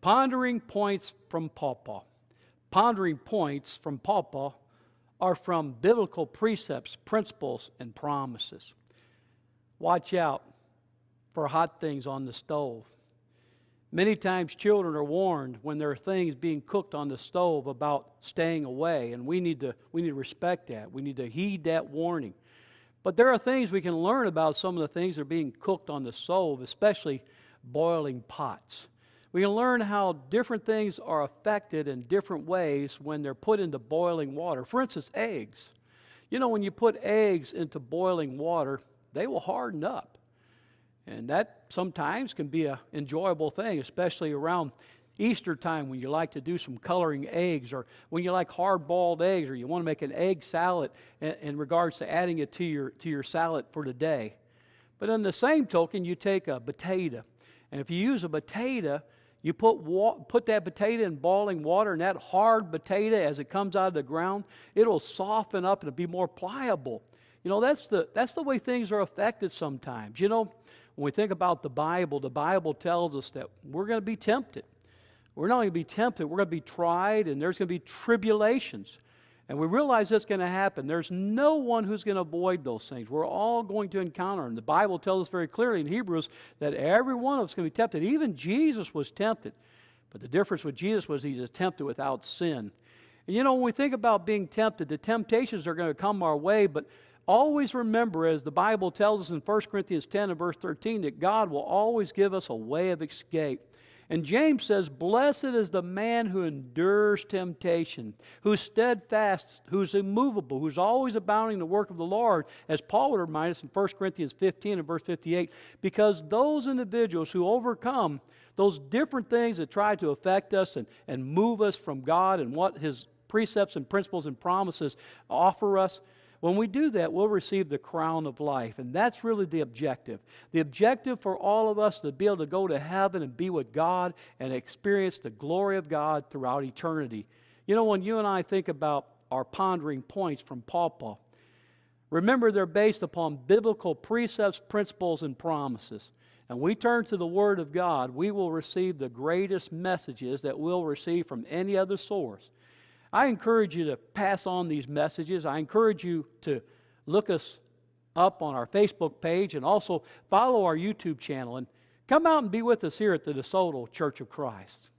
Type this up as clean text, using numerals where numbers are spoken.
Pondering points from Pawpaw. Pondering points from Pawpaw are from biblical precepts, principles, and promises. Watch out for hot things on the stove. Many times children are warned when there are things being cooked on the stove about staying away, and we need to respect that. We need to heed that warning. But there are things we can learn about some of the things that are being cooked on the stove, especially boiling pots. We can learn how different things are affected in different ways when they're put into boiling water. For instance, eggs. You know, when you put eggs into boiling water, they will harden up. And that sometimes can be an enjoyable thing, especially around Easter time when you like to do some coloring eggs, or when you like hard-boiled eggs, or you want to make an egg salad in regards to adding it to your salad for the day. But on the same token, you take a potato, and if you use a potato, you put that potato in boiling water, and that hard potato, as it comes out of the ground, it'll soften up and it'll be more pliable. You know, that's the way things are affected sometimes. You know, when we think about the Bible tells us that we're going to be tempted. We're not going to be tempted, we're going to be tried, and there's going to be tribulations. And we realize that's going to happen. There's no one who's going to avoid those things. We're all going to encounter them. The Bible tells us very clearly in Hebrews that every one of us is going to be tempted. Even Jesus was tempted. But the difference with Jesus was he was tempted without sin. And you know, when we think about being tempted, the temptations are going to come our way, but always remember, as the Bible tells us in 1 Corinthians 10 and verse 13, that God will always give us a way of escape. And James says, "Blessed is the man who endures temptation, who's steadfast, who's immovable, who's always abounding in the work of the Lord," as Paul would remind us in 1 Corinthians 15 and verse 58, because those individuals who overcome those different things that try to affect us and move us from God and what His precepts and principles and promises offer us, when we do that, we'll receive the crown of life. And that's really the objective. The objective for all of us to be able to go to heaven and be with God and experience the glory of God throughout eternity. You know, when you and I think about our pondering points from Pawpaw, remember they're based upon biblical precepts, principles, and promises. And we turn to the Word of God, we will receive the greatest messages that we'll receive from any other source. I encourage you to pass on these messages. I encourage you to look us up on our Facebook page and also follow our YouTube channel. And come out and be with us here at the DeSoto Church of Christ.